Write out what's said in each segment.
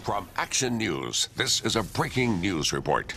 From Action News, this is a breaking news report.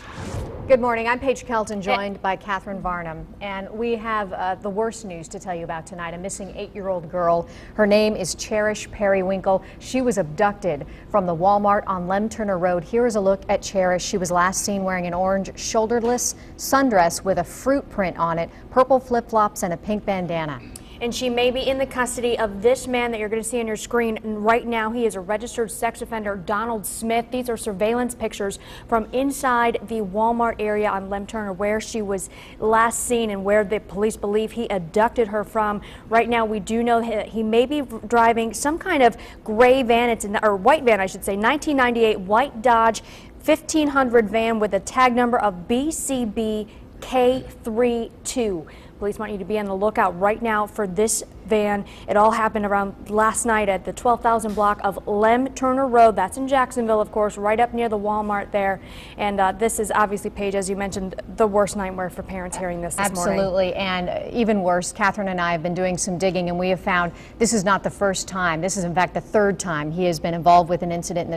Good morning. I'm Paige Kelton, joined by Catherine Varnum, and we have the worst news to tell you about tonight. A missing 8-year-old girl. Her name is Cherish Periwinkle. She was abducted from the Walmart on Lem Turner Road. Here is a look at Cherish. She was last seen wearing an orange shoulderless sundress with a fruit print on it, purple flip-flops, and a pink bandana. And she may be in the custody of this man that you're going to see on your screen right now. He is a registered sex offender, Donald Smith. These are surveillance pictures from inside the Walmart area on Lem Turner, where she was last seen and where the police believe he abducted her from. Right now, we do know he may be driving some kind of gray van, or white van, I should say, 1998 white Dodge 1500 van with a tag number of BCB K32. Police want you to be on the lookout right now for this van. It all happened around last night at the 12,000 block of Lem Turner Road. That's in Jacksonville, of course, right up near the Walmart there. And this is obviously, Paige, as you mentioned, the worst nightmare for parents hearing this morning. Absolutely, and even worse, Catherine and I have been doing some digging, and we have found this is not the first time. This is, in fact, the third time he has been involved with an incident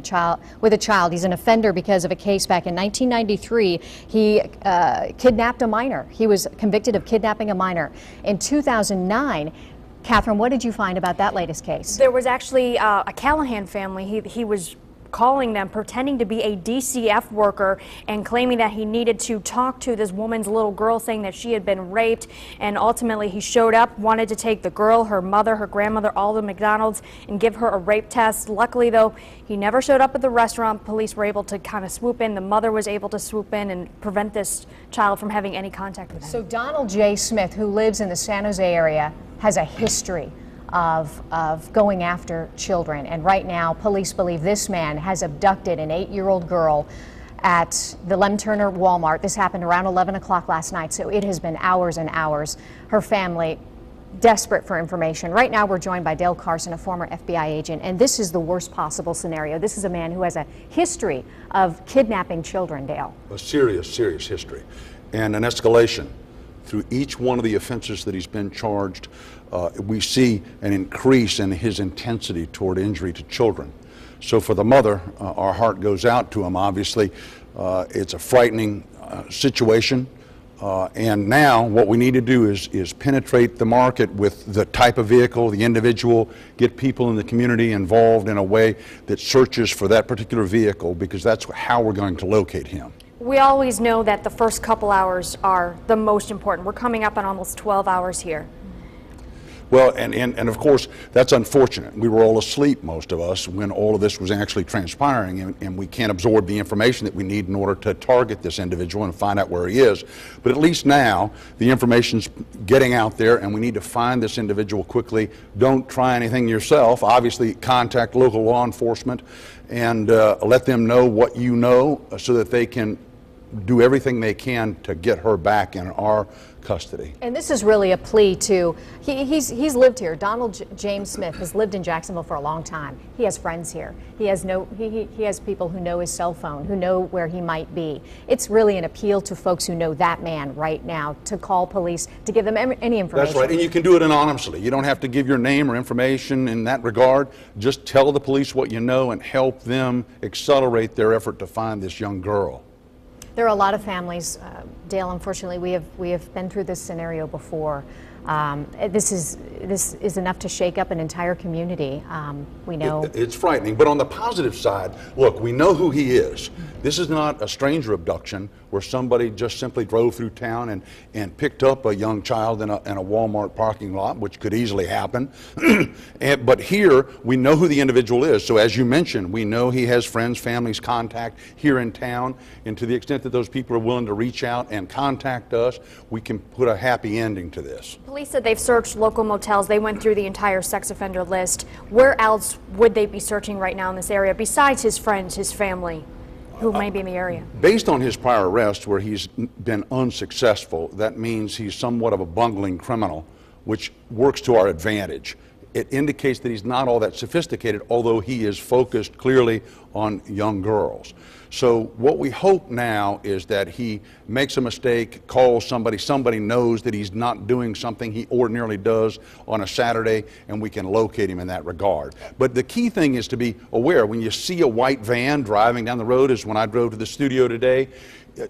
with a child. He's an offender because of a case back in 1993. He kidnapped a minor. He was convicted of kidnapping a minor. In 2009, Catherine, what did you find about that latest case? There was actually a Callahan family. He was calling them, pretending to be a DCF worker and claiming that he needed to talk to this woman's little girl, saying that she had been raped. And ultimately he showed up, wanted to take the girl, her mother, her grandmother, all to McDonald's and give her a rape test. Luckily, though, he never showed up at the restaurant. Police were able to kind of swoop in. The mother was able to swoop in and prevent this child from having any contact with him. So Donald J. Smith, who lives in the San Jose area, has a history of going after children, and right now police believe this man has abducted an 8-year-old girl at the Lem Turner Walmart. This happened around 11 o'clock last night, so it has been hours and hours. Her family desperate for information. Right now we're joined by Dale Carson, a former FBI agent, and this is the worst possible scenario. This is a man who has a history of kidnapping children, Dale. A serious history, and an escalation through each one of the offenses that he's been charged. We see an increase in his intensity toward injury to children. So for the mother, our heart goes out to him. Obviously, it's a frightening situation. And now what we need to do is penetrate the market with the type of vehicle, the individual, get people in the community involved in a way that searches for that particular vehicle, because that's how we're going to locate him. We always know that the first couple hours are the most important. We're coming up on almost 12 hours here. Well, and of course, that's unfortunate. We were all asleep, most of us, when all of this was actually transpiring, and we can't absorb the information that we need in order to target this individual and find out where he is. But at least now, the information's getting out there, and we need to find this individual quickly. Don't try anything yourself. Obviously, contact local law enforcement and let them know what you know so that they can do everything they can to get her back in our custody. And this is really a plea to, he's lived here. Donald James Smith has lived in Jacksonville for a long time. He has friends here. He has he has people who know his cell phone, who know where he might be. It's really an appeal to folks who know that man right now to call police, to give them any information. That's right, and you can do it anonymously. You don't have to give your name or information in that regard. Just tell the police what you know and help them accelerate their effort to find this young girl. There are a lot of families, Dale, unfortunately, we have been through this scenario before. This is enough to shake up an entire community. We know it's frightening, but on the positive side, look, we know who he is. This is not a stranger abduction where somebody just simply drove through town and picked up a young child in a Walmart parking lot, which could easily happen. But here, we know who the individual is. So as you mentioned, we know he has friends, families, contact here in town, and to the extent that those people are willing to reach out and contact us, we can put a happy ending to this. Police said they've searched local motels. They went through the entire sex offender list. Where else would they be searching right now in this area besides his friends, his family, who may be in the area? Based on his prior arrest where he's been unsuccessful, that means he's somewhat of a bungling criminal, which works to our advantage. it indicates that he's not all that sophisticated, although he is focused clearly on young girls. So what we hope now is that he makes a mistake, calls somebody, somebody knows that he's not doing something he ordinarily does on a Saturday, and we can locate him in that regard. But the key thing is to be aware. When you see a white van driving down the road, as when I drove to the studio today,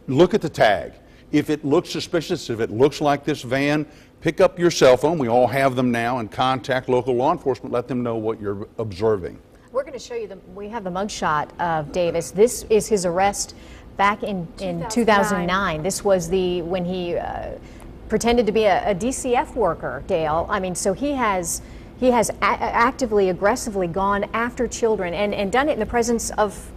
look at the tag. If it looks suspicious, if it looks like this van, pick up your cell phone, we all have them now, and contact local law enforcement, let them know what you're observing. We're going to show you, we have the mugshot of Davis. This is his arrest back in 2009. This was when he pretended to be a DCF worker, Dale. I mean, so he has actively, aggressively gone after children and done it in the presence of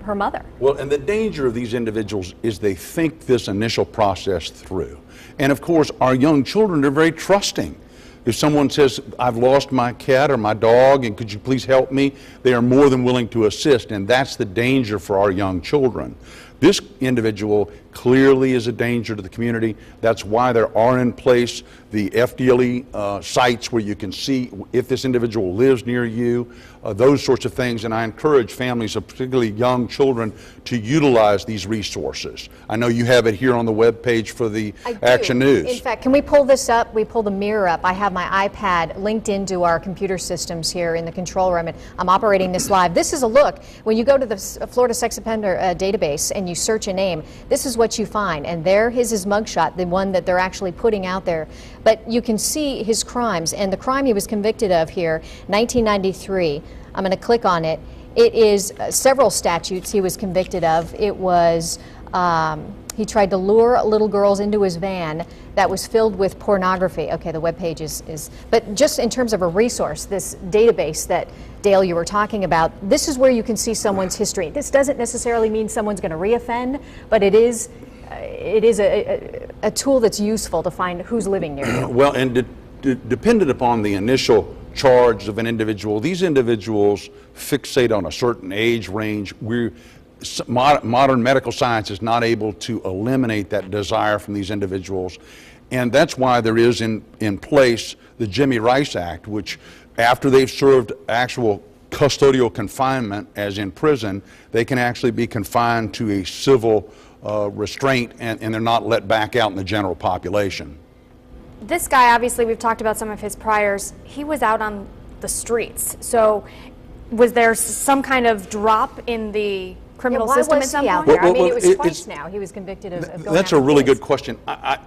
her mother. Well, and the danger of these individuals is they think this initial process through. And of course, our young children are very trusting. If someone says, I've lost my cat or my dog and could you please help me, they are more than willing to assist, and that's the danger for our young children. This individual clearly is a danger to the community. That's why there are in place the FDLE sites where you can see if this individual lives near you, those sorts of things. And I encourage families, particularly young children, to utilize these resources. I know you have it here on the web page for the Action News. In fact, can we pull this up? We pull the mirror up. I have my iPad linked into our computer systems here in the control room, and I'm operating this live. This is a look. When you go to the Florida Sex Offender database and you search a name, this is what you find. And there is his mugshot, the one that they're actually putting out there. But you can see his crimes, and the crime he was convicted of here, 1993. I'm going to click on it. It is several statutes he was convicted of. It was he tried to lure little girls into his van that was filled with pornography. Okay, the webpage is, but just in terms of a resource, this database that Dale, you were talking about, this is where you can see someone's history. This doesn't necessarily mean someone's going to reoffend, but it is a tool that's useful to find who's living near you. Well, and dependent upon the initial charge of an individual, these individuals fixate on a certain age range. Modern medical science is not able to eliminate that desire from these individuals, and that's why there is in place the Jimmy Rice Act, which after they've served actual custodial confinement, as in prison, they can actually be confined to a civil restraint, and they're not let back out in the general population. This guy, obviously, we've talked about some of his priors. He was out on the streets. So was there some kind of drop in the criminal system at some point? I mean, it was twice now he was convicted of going That's a really good question.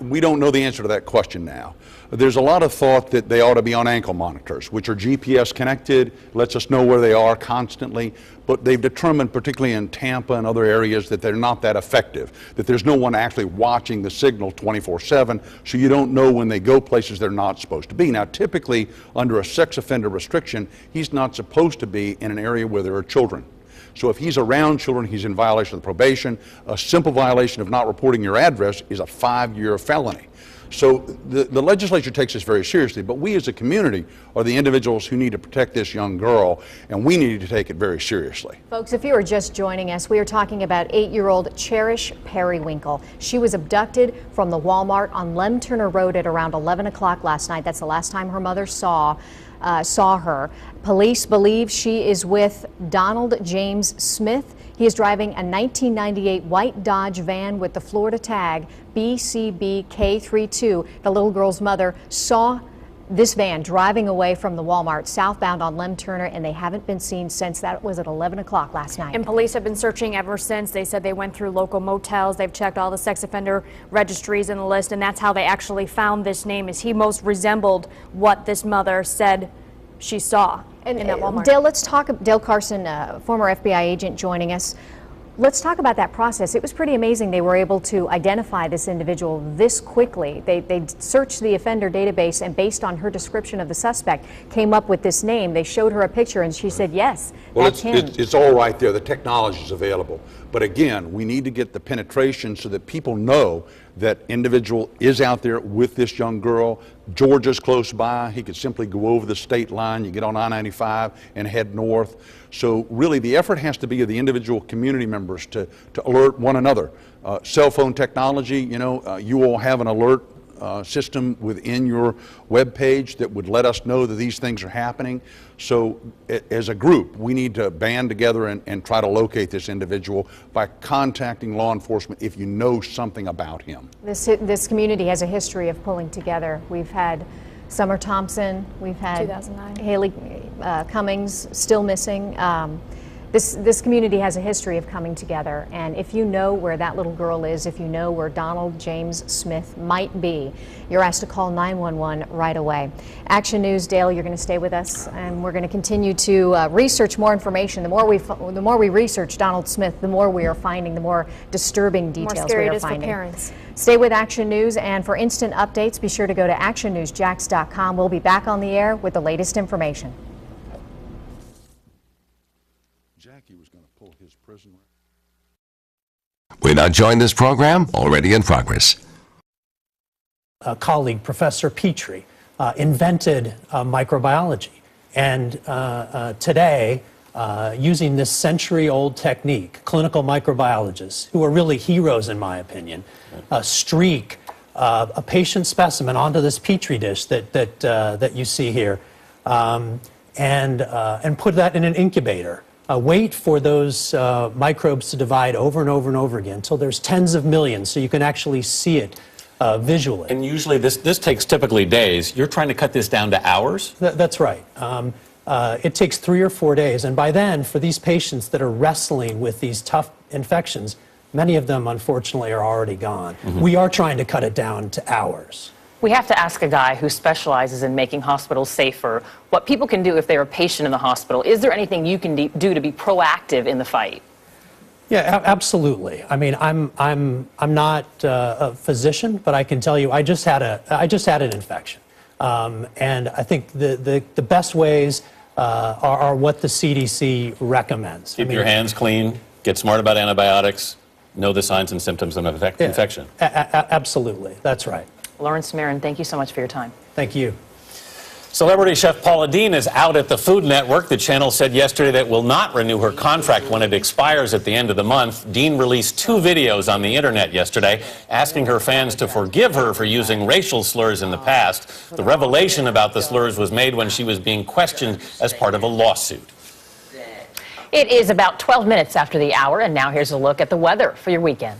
We don't know the answer to that question now. There's a lot of thought that they ought to be on ankle monitors, which are GPS connected, lets us know where they are constantly, but they've determined, particularly in Tampa and other areas, that they're not that effective, that there's no one actually watching the signal 24/7, so you don't know when they go places they're not supposed to be. Now, typically, under a sex offender restriction, he's not supposed to be in an area where there are children. So if he's around children, he's in violation of the probation. A simple violation of not reporting your address is a 5-year felony. So the legislature takes this very seriously, but we as a community are the individuals who need to protect this young girl, and we need to take it very seriously. Folks, if you are just joining us, we are talking about 8-year-old Cherish Periwinkle. She was abducted from the Walmart on Lem Turner Road at around 11 o'clock last night. That's the last time her mother saw her. Police believe she is with Donald James Smith. He is driving a 1998 white Dodge van with the Florida tag BCBK32. The little girl's mother saw this van driving away from the Walmart southbound on Lem Turner, and they haven't been seen since. That was at 11 o'clock last night. And police have been searching ever since. They said they went through local motels. They've checked all the sex offender registries in the list, and that's how they actually found this name, as he most resembled what this mother said she saw in that Walmart. Dale, let's talk. Dale Carson, former FBI agent, joining us. Let's talk about that process. It was pretty amazing they were able to identify this individual this quickly. They searched the offender database, and based on her description of the suspect, came up with this name. They showed her a picture, and she said, yes, that's him. It's all right there. The technology is available. But again, we need to get the penetration so that people know that individual is out there with this young girl. Georgia's close by. He could simply go over the state line. You get on I-95 and head north. So really the effort has to be of the individual community members to alert one another. Cell phone technology, you all have an alert system within your web page that would let us know that these things are happening. So as a group, we need to band together and try to locate this individual by contacting law enforcement if you know something about him. This community has a history of pulling together. We've had Summer Thompson, we've had 2009. Haley Cummings still missing. This community has a history of coming together, and if you know where that little girl is, if you know where Donald James Smith might be, you're asked to call 911 right away. Action News, Dale, you're going to stay with us, and we're going to continue to research more information. The more we research Donald Smith, the more we are finding, the more disturbing details we are finding. For parents. Stay with Action News, and for instant updates, be sure to go to actionnewsjax.com. We'll be back on the air with the latest information. Jackie was going to pull his prison. We now join this program already in progress. A colleague, Professor Petrie, invented microbiology. And today, using this century-old technique, clinical microbiologists, who are really heroes in my opinion, streak a patient specimen onto this Petri dish that you see here, and put that in an incubator. Wait for those microbes to divide over and over and over again until there's tens of millions, so you can actually see it visually. And usually this takes typically days. You're trying to cut this down to hours? That's right. It takes 3 or 4 days, and by then, for these patients that are wrestling with these tough infections, many of them, unfortunately, are already gone. Mm-hmm. We are trying to cut it down to hours. We have to ask a guy who specializes in making hospitals safer what people can do if they're a patient in the hospital. Is there anything you can do to be proactive in the fight? Yeah, absolutely. I mean, I'm not a physician, but I can tell you I just had an infection, and I think the best ways are what the CDC recommends. Keep your hands clean. Get smart about antibiotics. Know the signs and symptoms of an infection. Absolutely, that's right. Lawrence Marin, thank you so much for your time. Thank you. Celebrity chef Paula Deen is out at the Food Network. The channel said yesterday that it will not renew her contract when it expires at the end of the month. Deen released 2 videos on the internet yesterday asking her fans to forgive her for using racial slurs in the past. The revelation about the slurs was made when she was being questioned as part of a lawsuit. It is about 12 minutes after the hour, and now here's a look at the weather for your weekend.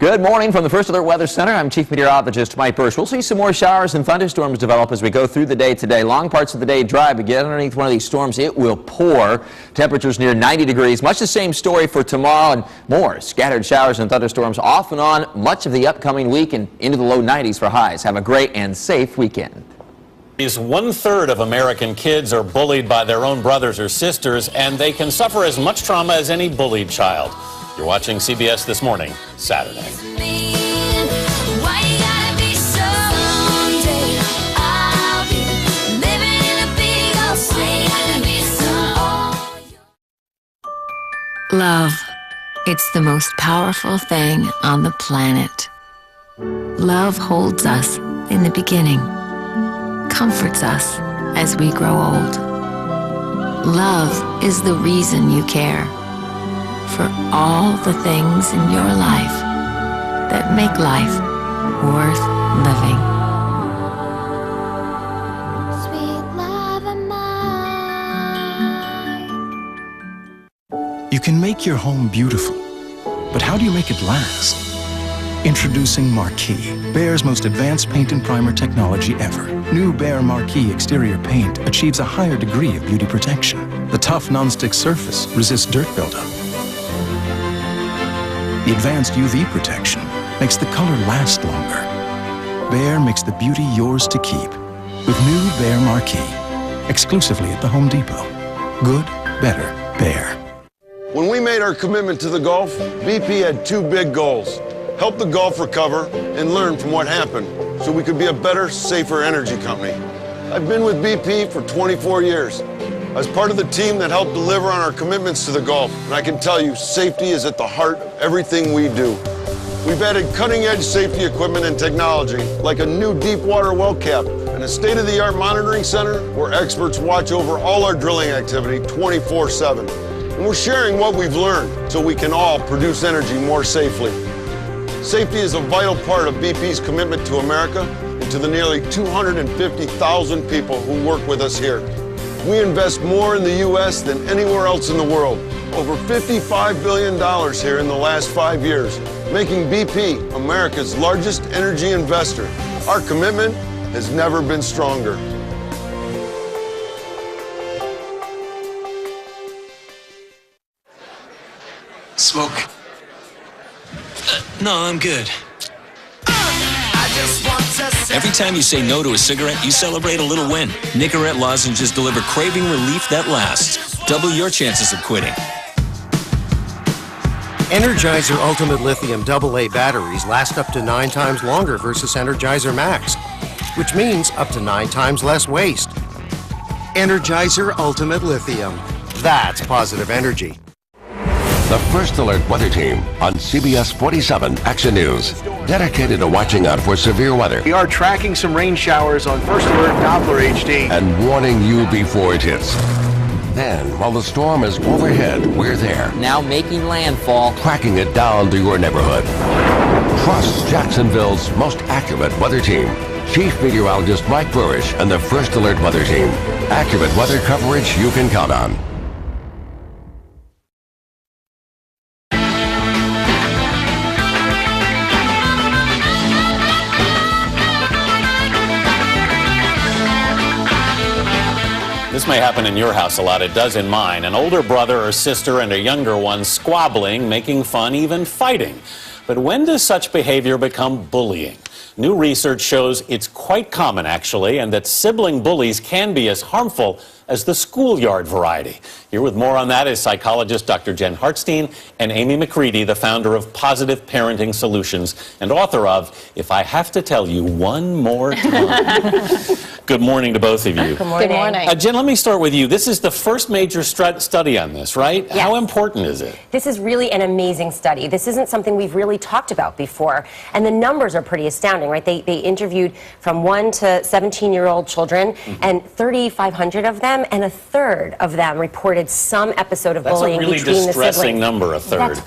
Good morning from the First Alert Weather Center. I'm Chief Meteorologist Mike Bursch. We'll see some more showers and thunderstorms develop as we go through the day today. Long parts of the day dry, but get underneath one of these storms, it will pour. Temperatures near 90 degrees. Much the same story for tomorrow and more. Scattered showers and thunderstorms off and on much of the upcoming week and into the low 90s for highs. Have a great and safe weekend. 1/3 of American kids are bullied by their own brothers or sisters, and they can suffer as much trauma as any bullied child. You're watching CBS This Morning, Saturday. Love. It's the most powerful thing on the planet. Love holds us in the beginning, comforts us as we grow old. Love is the reason you care. For all the things in your life that make life worth living. Sweet love of mine. You can make your home beautiful, but how do you make it last? Introducing Marquee, Behr's most advanced paint and primer technology ever. New Behr Marquee exterior paint achieves a higher degree of beauty protection. The tough nonstick surface resists dirt buildup. The advanced UV protection makes the color last longer. Behr makes the beauty yours to keep with new Behr Marquee, exclusively at the Home Depot. Good, better, Behr. When we made our commitment to the Gulf, BP had 2 big goals. Help the Gulf recover and learn from what happened so we could be a better, safer energy company. I've been with BP for 24 years. I was part of the team that helped deliver on our commitments to the Gulf, and I can tell you, safety is at the heart of everything we do. We've added cutting-edge safety equipment and technology, like a new deep water well cap and a state-of-the-art monitoring center where experts watch over all our drilling activity 24/7. And we're sharing what we've learned so we can all produce energy more safely. Safety is a vital part of BP's commitment to America and to the nearly 250,000 people who work with us here. We invest more in the U.S. than anywhere else in the world, over $55 billion here in the last 5 years, making BP America's largest energy investor. Our commitment has never been stronger. Smoke. No, I'm good. Every time you say no to a cigarette, you celebrate a little win. Nicorette lozenges deliver craving relief that lasts. Double your chances of quitting. Energizer Ultimate Lithium AA batteries last up to 9 times longer versus Energizer Max, which means up to 9 times less waste. Energizer Ultimate Lithium. That's positive energy. The First Alert Weather Team on CBS 47 Action News, dedicated to watching out for severe weather. We are tracking some rain showers on First Alert Doppler HD. And warning you before it hits. Then, while the storm is overhead, we're there. Now making landfall. Tracking it down to your neighborhood. Trust Jacksonville's most accurate weather team. Chief Meteorologist Mike Burish and the First Alert Weather Team. Accurate weather coverage you can count on. This may happen in your house a lot. It does in mine. An older brother or sister and a younger one squabbling, making fun, even fighting. But when does such behavior become bullying? New research shows it's quite common, actually, and that sibling bullies can be as harmful as the schoolyard variety. Here with more on that is psychologist Dr. Jen Hartstein and Amy McCready, the founder of Positive Parenting Solutions and author of If I Have to Tell You One More Time. Good morning to both of you. Good morning. Good morning. Jen, let me start with you. This is the first major study on this, right? Yes. How important is it? This is really an amazing study. This isn't something we've really talked about before. And the numbers are pretty astounding, right? They interviewed from 1 to 17-year-old children, and 3,500 of them, and a third of them reported some episode of bullying between the siblings. That's a really distressing number, a third.